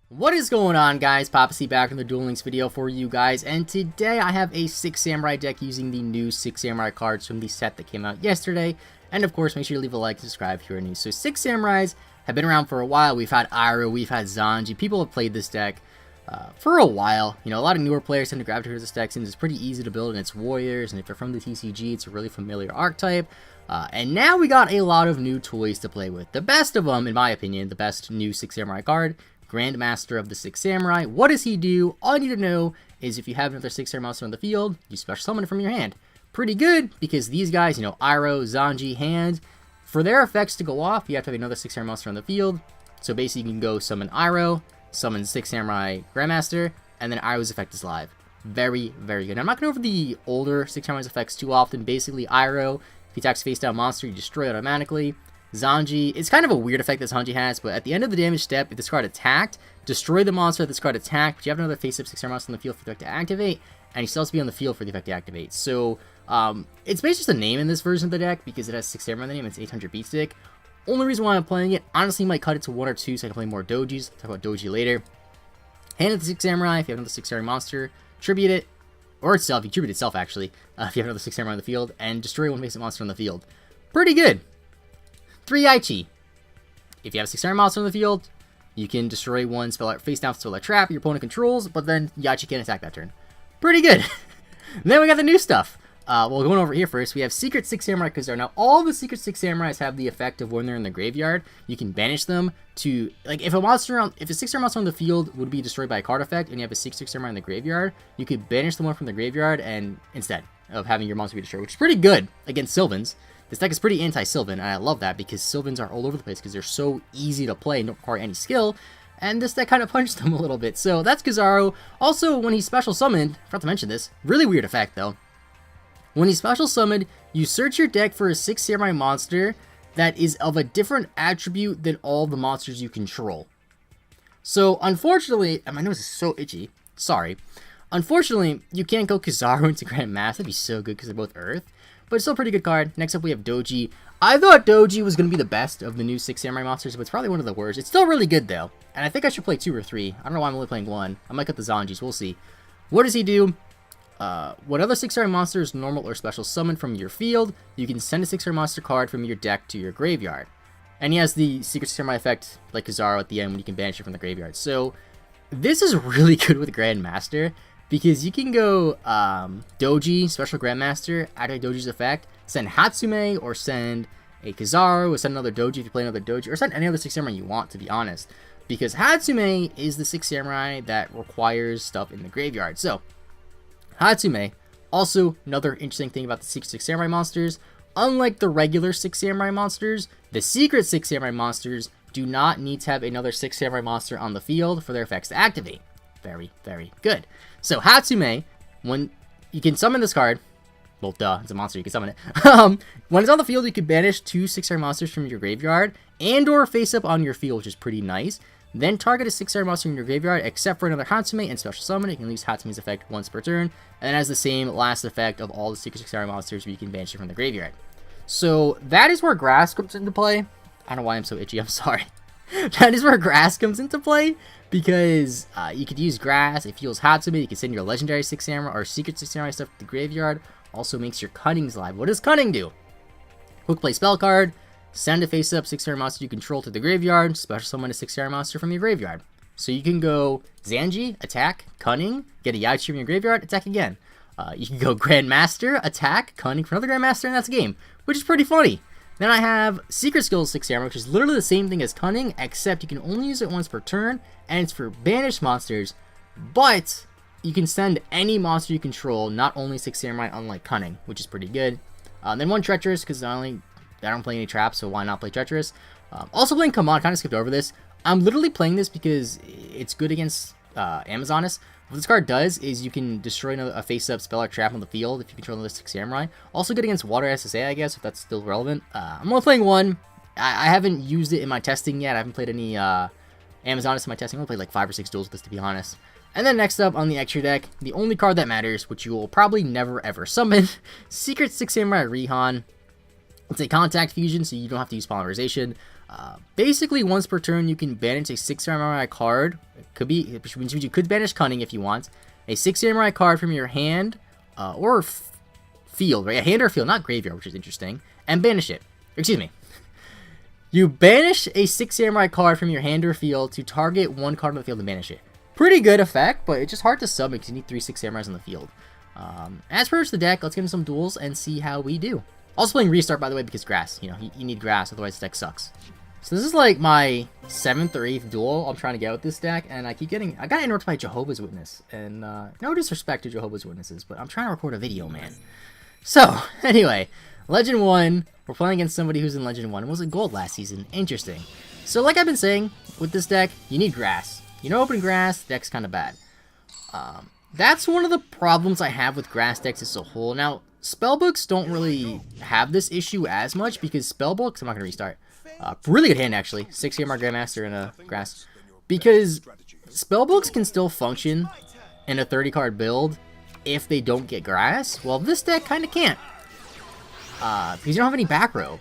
What is going on, guys? PapaSea back in the Duel Links video for you guys, and today I have a 6 Samurai deck using the new 6 Samurai cards from the set that came out yesterday. And of course, make sure you leave a like and subscribe if you're new. So 6 Samurais have been around for a while. We've had Iroh, we've had Zanji. People have played this deck for a while. You know, a lot of newer players tend to gravitate towards this deck since it's pretty easy to build and it's warriors, and if you're from the TCG, it's a really familiar archetype. And now we got a lot of new toys to play with. The best of them, in my opinion, the best new 6 Samurai card, Grandmaster of the 6 Samurai. What does he do? All you need to know is if you have another 6 Samurai monster on the field, you special summon it from your hand. Pretty good, because these guys, you know, Iroh, Zanji, hand, for their effects to go off, you have to have another 6 Samurai monster on the field. So basically, you can go summon Iroh, summon 6 Samurai Grandmaster, and then Iroh's effect is live. Very, very good. Now, I'm not going to go over the older 6 Samurai's effects too often. Basically, Iroh, if he attacks face down monster, you destroy it automatically. Zanji, it's kind of a weird effect that Zanji has, but at the end of the damage step, if this card attacked, destroy the monster that this card attacked, but you have another face-up 6 Samurai monster on the field for the effect to activate, and he still has to be on the field for the effect to activate. So, it's basically just a name in this version of the deck, because it has 6 Samurai in the name, it's 800 beat stick. Only reason why I'm playing it, honestly, might cut it to 1 or 2 so I can play more dojis. I'll talk about doji later. Hand it to 6 Samurai, if you have another 6 Samurai monster, tribute it, or itself, you tribute itself actually, if you have another 6 Samurai on the field, and destroy one face-up monster on the field. Pretty good. 3 Aichi. If you have a 6 Samurai monster on the field, you can destroy one face down spell trap your opponent controls, but then Yachi can't attack that turn. Pretty good. Then we got the new stuff. Well, going over here first, we have Secret 6 Samurai Kazar. Now, all the Secret 6 Samurais have the effect of when they're in the graveyard, you can banish them to, like, if a 6 Samurai monster on the field would be destroyed by a card effect, and you have a 6 Samurai in the graveyard, you could banish the one from the graveyard, and instead of having your monster be destroyed, which is pretty good against Sylvans. This deck is pretty anti-Sylvan, and I love that because Sylvans are all over the place because they're so easy to play and don't require any skill, and this deck kind of punched them a little bit. So that's Kizaru. Also, when he's special summoned, I forgot to mention this, really weird effect though. When he's special summoned, you search your deck for a 6 Samurai monster that is of a different attribute than all the monsters you control. So, unfortunately, and my nose is so itchy, sorry. Unfortunately, you can't go Kizaru into Grandmaster, that'd be so good because they're both Earth. But it's still a pretty good card. Next up, we have Doji. I thought Doji was going to be the best of the new 6 Samurai monsters, but it's probably one of the worst. It's still really good, though. And I think I should play 2 or 3. I don't know why I'm only playing 1. I might cut the Zanjis. We'll see. What does he do? When other 6 Samurai monsters, normal or special summon from your field, you can send a 6 Samurai monster card from your deck to your graveyard. And he has the Secret Samurai effect, like Kizaru at the end, when you can banish it from the graveyard. So, this is really good with Grandmaster, because you can go Doji, Special Grandmaster, activate Doji's effect, send Hatsume, or send a Kizaru, or send another Doji if you play another Doji, or send any other 6 Samurai you want, to be honest. Because Hatsume is the 6 Samurai that requires stuff in the graveyard. So, Hatsume, also another interesting thing about the Secret 6 Samurai monsters, unlike the regular 6 Samurai monsters, the Secret 6 Samurai monsters do not need to have another 6 Samurai monster on the field for their effects to activate. Very, very good. So, Hatsume, when you can summon this card, well, duh, it's a monster, you can summon it. When it's on the field, you can banish 2 6 Samurai monsters from your graveyard, and or face up on your field, which is pretty nice. Then target a 6 Samurai monster in your graveyard, except for another Hatsume, and special summon it. You can use Hatsume's effect once per turn, and it has the same last effect of all the Secret 6 Samurai monsters where you can banish it from the graveyard. So, that is where Grass comes into play. I don't know why I'm so itchy, I'm sorry. That is where Grass comes into play, because you could use Grass, it heals Hatsume, you can send your legendary 6 Samurai or Secret 6 Samurai stuff to the graveyard, also makes your Cunnings live. What does Cunning do? Quick play spell card, send a face-up 6 Samurai monster you control to the graveyard, special summon a 6 Samurai monster from your graveyard. So you can go Zanji, attack, Cunning, get a Yachi from your graveyard, attack again. You can go Grandmaster, attack, Cunning for another Grandmaster, and that's a game, which is pretty funny. Then I have Secret Skills 6 Samurai, which is literally the same thing as Cunning, except you can only use it once per turn, and it's for banished monsters, but you can send any monster you control, not only 6 Samurai, unlike Cunning, which is pretty good. Then 1 Treacherous, because I don't play any traps, so why not play Treacherous? Also playing Command, kind of skipped over this. I'm literally playing this because it's good against Amazonas. What this card does is you can destroy a face-up spell or trap on the field if you control another 6 Samurai. Also good against Water SSA, I guess, if that's still relevant. I'm only playing 1. I haven't used it in my testing yet. I haven't played any Amazonas in my testing. I only played like 5 or 6 duels with this, to be honest. And then next up on the extra deck, the only card that matters, which you will probably never ever summon, Secret 6 Samurai Rihan. It's a contact fusion, so you don't have to use polymerization. Basically, once per turn, you can banish a 6 Samurai card, which means you could banish Cunning if you want. A 6 Samurai card from your hand, or field, right? A hand or field, not graveyard, which is interesting. And banish it. Excuse me. You banish a 6 Samurai card from your hand or field to target one card on the field and banish it. Pretty good effect, but it's just hard to sub because you need 3 6 Samurais on the field. As per the deck, let's get into some duels and see how we do. Also playing Restart, by the way, because grass. You know, you need grass, otherwise the deck sucks. So this is like my 7th or 8th duel I'm trying to get with this deck, and I got interrupted by Jehovah's Witness. And no disrespect to Jehovah's Witnesses, but I'm trying to record a video, man. So, anyway, Legend 1, we're playing against somebody who's in Legend 1 and was in Gold last season. Interesting. So, like I've been saying, with this deck, you need grass. You know, open grass, the deck's kind of bad. That's one of the problems I have with grass decks as a whole. Now, spellbooks don't really have this issue as much because spellbooks, I'm not going to restart. Really good hand, actually. 6 Samurai Grandmaster and a grass. Because spellbooks can still function in a 30-card build if they don't get grass. Well, this deck kind of can't. Because you don't have any back row.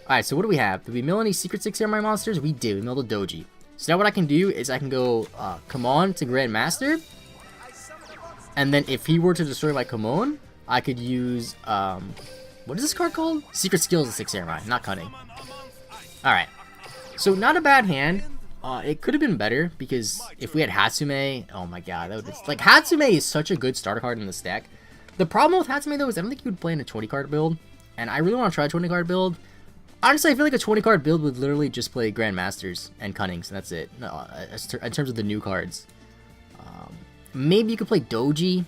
Alright, so what do we have? Did we mill any Secret 6 Samurai monsters? We did. We milled a Doji. So now what I can do is I can go Kamon to Grandmaster. And then if he were to destroy my Kamon, I could use, what is this card called? Secret Skills of 6 Samurai, not Cunning. Alright. So not a bad hand. It could have been better because if we had Hatsume, oh my god, that would be, like, Hatsume is such a good starter card in this deck. The problem with Hatsume though is I don't think you would play in a 20-card build, and I really want to try a 20-card build. Honestly, I feel like a 20-card build would literally just play Grandmasters and Cunnings, and that's it. No, in terms of the new cards. Maybe you could play Doji,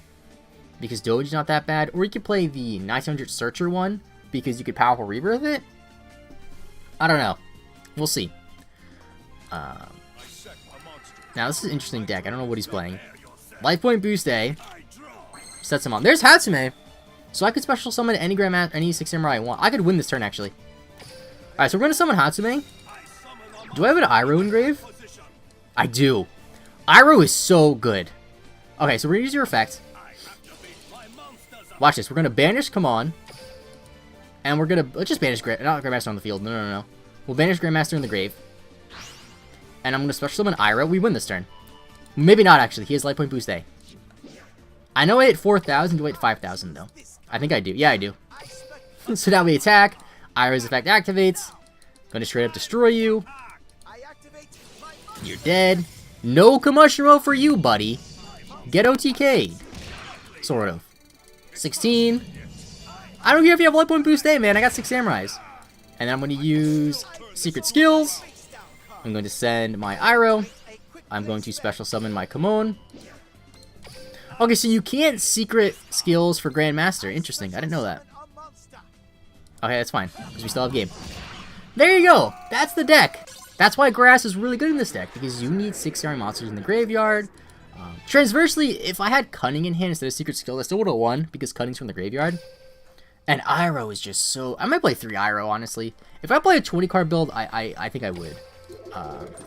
because Doji's not that bad, or you could play the 900 Searcher one, because you could Powerful Rebirth it. I don't know. We'll see. Now, this is an interesting deck. I don't know what he's playing. Life Point Boost A. Sets him on. There's Hatsume! So I could special summon any Grandmaster, any 6 Samurai I want. I could win this turn, actually. Alright, so we're going to summon Hatsume. Do I have an Iroh in grave? I do. Iroh is so good. Okay, so we're going to use your effect. Watch this. We're going to banish Kamon. And we're going to... Let's just banish not Grandmaster on the field. No. We'll banish Grandmaster in the grave. And I'm going to special summon Iroh. We win this turn. Maybe not, actually. He has Life Point Boost A. I know I hit 4,000. Do I hit 5,000, though? I think I do. Yeah, I do. So now we attack. Iroh's effect activates. Gonna straight up destroy you. You're dead. No commotion roll for you, buddy. Get OTK'd. Sort of. 16. I don't care if you have Life Point Boost A, man. I got 6 Samurais. And then I'm going to use Secret Skills. I'm going to send my Iroh. I'm going to special summon my Kamon. Okay, so you can't Secret Skills for Grandmaster. Interesting. I didn't know that. Okay, that's fine. Because we still have game. There you go. That's the deck. That's why grass is really good in this deck. Because you need 6 Samurai monsters in the graveyard. Transversely, if I had Cunning in hand instead of Secret Skill, I still would have won because Cunning's from the graveyard. And Iroh is just so... I might play 3 Iroh, honestly. If I play a 20-card build, I think I would.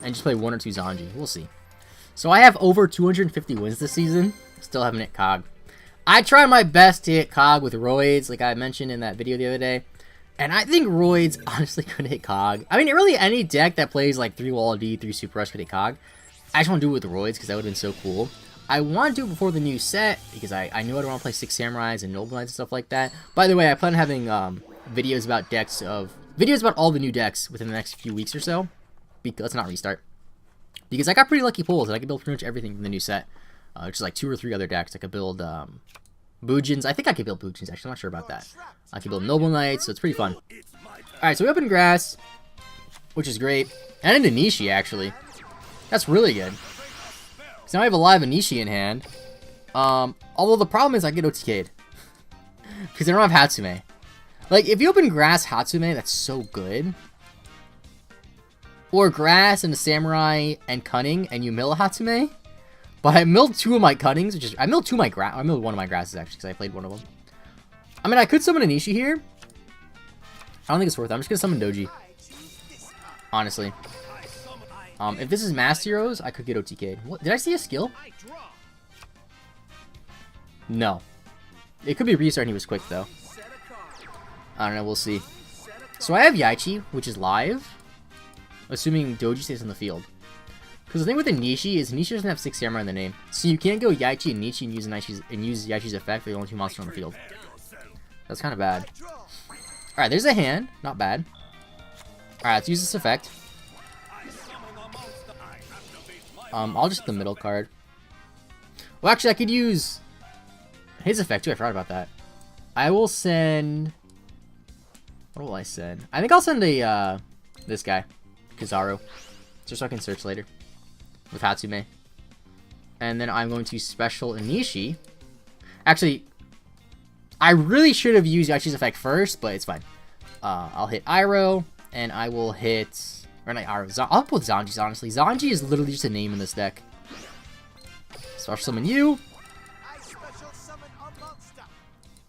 And just play 1 or 2 Zanji. We'll see. So I have over 250 wins this season. Still haven't hit Cog. I try my best to hit Cog with Roids, like I mentioned in that video the other day. And I think Roids honestly could hit Cog. I mean, really any deck that plays like 3 Wall D, 3 Super Rush could hit Cog. I just want to do it with Roids because that would have been so cool. I want to do it before the new set because I knew I'd want to play 6 Samurais and Noble Knights and stuff like that. By the way, I plan on having videos about all the new decks within the next few weeks or so. Let's not restart. Because I got pretty lucky pulls and I could build pretty much everything from the new set. Which is like 2 or 3 other decks. I could build Bujins. I think I could build Bujins, actually. I'm not sure about that. I could build Noble Knights, so it's pretty fun. Alright, so we open grass, which is great. And an Inishi, actually. That's really good. So now I have a live Inishi in hand. Although the problem is I get OTK'd. Because I don't have Hatsume. Like, if you open grass Hatsume, that's so good. Or grass and a Samurai and Cunning, and you mill a Hatsume. But I milled 2 of my Cunnings, which is... I milled 1 of my grasses, actually, because I played 1 of them. I mean, I could summon Inishi here. I don't think it's worth it. I'm just going to summon Doji. Honestly. If this is Master Heroes, I could get OTK'd. What? Did I see a skill? No. It could be restart and he was quick, though. I don't know, we'll see. So I have Yaichi, which is live. Assuming Doji stays on the field. Because Because the thing with Anishi is Anishi doesn't have 6 samurai in the name. So you can't go Yaichi and Anishi and use Yaichi's effect for the only 2 monsters on the field. That's kind of bad. Alright, there's a hand. Not bad. Alright, let's use this effect. I'll just hit the middle card. Well, actually, I could use his effect too. I forgot about that. I will send... What will I send? I think I'll send a, this guy. Kizaru. Just so I can search later. With Hatsume. And then I'm going to special Anishi. Actually, I really should have used Yachi's effect first, but it's fine. I'll hit Iroh, and I will hit... Or not Iroh. I'll put Zanji's, honestly. Zanji is literally just a name in this deck. Special summon you.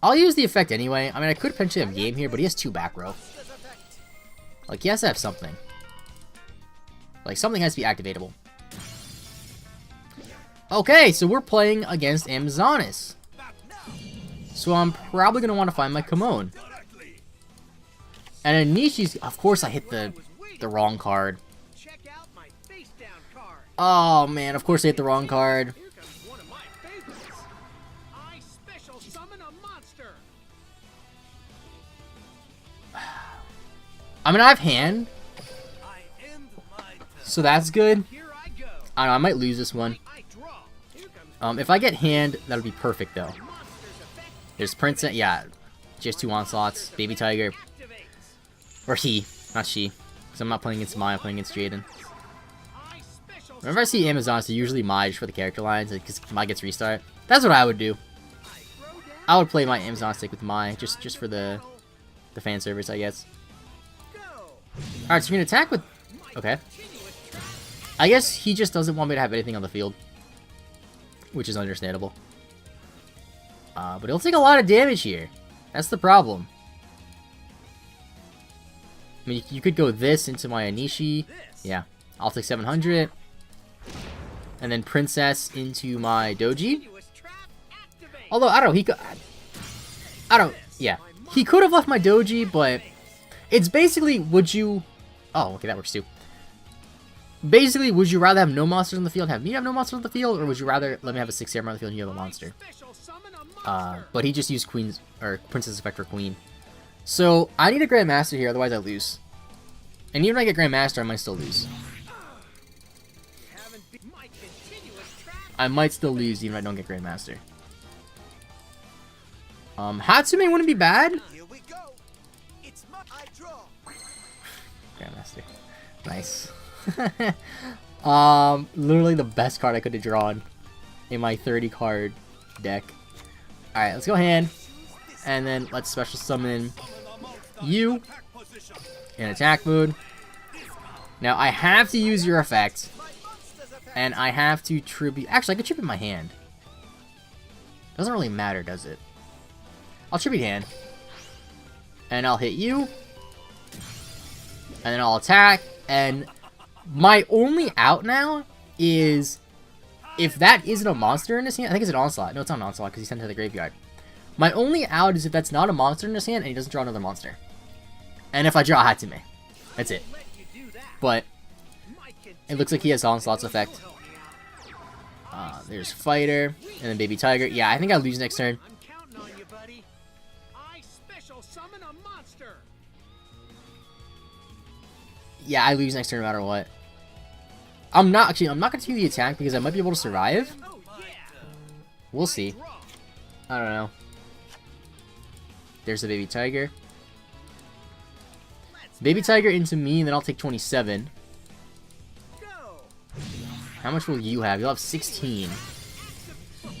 I'll use the effect anyway. I mean, I could potentially have game here, but he has 2 back row. Like, he has to have something. Like, something has to be activatable. Okay, so we're playing against Amazonas. So I'm probably going to want to find my Kamon. And Anishi's... Of course I hit the wrong card. Oh, man. Of course I hit the wrong card. I mean, I have hand. So that's good. I don't know, I might lose this one. If I get hand, that'll be perfect, though. There's Princess. Yeah. Just 2 onslaughts. Baby Tiger. Or he. Not she. Because I'm not playing against Mai, I'm playing against Jaden. Whenever I see Amazons, they're usually Mai just for the character lines. Because Mai gets restart. That's what I would do. I would play my Amazon stick with Mai. Just for the fan service, I guess. Alright, so you're going to attack with... Okay. I guess he just doesn't want me to have anything on the field. Which is understandable. But he'll take a lot of damage here. That's the problem. I mean, you could go this into my Anishi. Yeah. I'll take 700. And then Princess into my Doji. Although, I don't know, he could... I don't... Yeah. He could have left my Doji, but... It's basically, would you... Oh, okay, that works too. Basically, would you rather have no monsters on the field, have me have no monsters on the field, or would you rather let me have a 6 samurai on the field and you have a monster? But he just used Queen's... Or Princess effect for Queen. So, I need a Grandmaster here, otherwise I lose. And even if I get Grandmaster, I might still lose. I might still lose even if I don't get Grandmaster. Hatsume wouldn't be bad. Grandmaster. Nice. Literally the best card I could have drawn in my 30 card deck. Alright, let's go hand. And then let's special summon you in attack mode. Now I have to use your effect. And I have to tribute... Actually, I could tribute my hand. Doesn't really matter, does it? I'll tribute hand. And I'll hit you. And then I'll attack. And my only out now is... If that isn't a monster in his hand... I think it's an onslaught. No, it's not an onslaught because he sent it to the graveyard. My only out is if that's not a monster in his hand and he doesn't draw another monster. And if I draw Hatsume. That's it. But... It looks like he has Onslaught's effect. There's Fighter, and then Baby Tiger. Yeah, I think I lose next turn. Yeah, I lose next turn no matter what. I'm not going to do the attack because I might be able to survive. We'll see. I don't know. There's the Baby Tiger. Baby Tiger into me, and then I'll take 27. How much will you have? You'll have 16.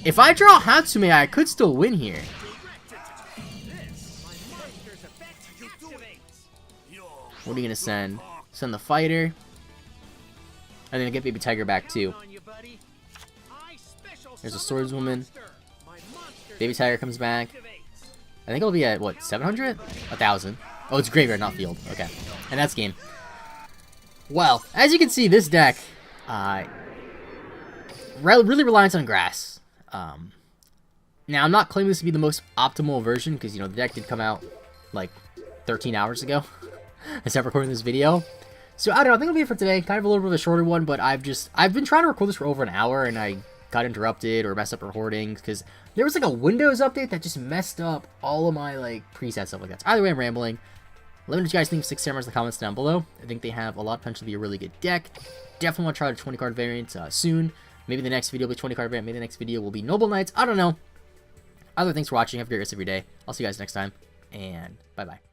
If I draw Hatsume, I could still win here. What are you going to send? Send the Fighter. And then get Baby Tiger back too. There's a Swordswoman. Baby Tiger comes back. I think it'll be at, what, 700? 1,000. Oh, it's graveyard, not field. Okay. And that's game. Well, as you can see, this deck... really reliant on grass. Now, I'm not claiming this to be the most optimal version, because, you know, the deck did come out, like, 13 hours ago. As I'm recording this video. So, I don't know, I think it'll be it for today. Kind of a little bit of a shorter one, but I've been trying to record this for over an hour, and I got interrupted or messed up recording, because there was, like, a Windows update that just messed up all of my, like, presets, stuff like that. So, either way, I'm rambling. Let me know what you guys think of Six Samurais in the comments down below. I think they have a lot of potential to be a really good deck. Definitely want to try the 20-card variant soon. Maybe the next video will be 20-card variant. Maybe the next video will be Noble Knights. I don't know. Other thanks for watching. Have a great rest of your day. I'll see you guys next time, and bye-bye.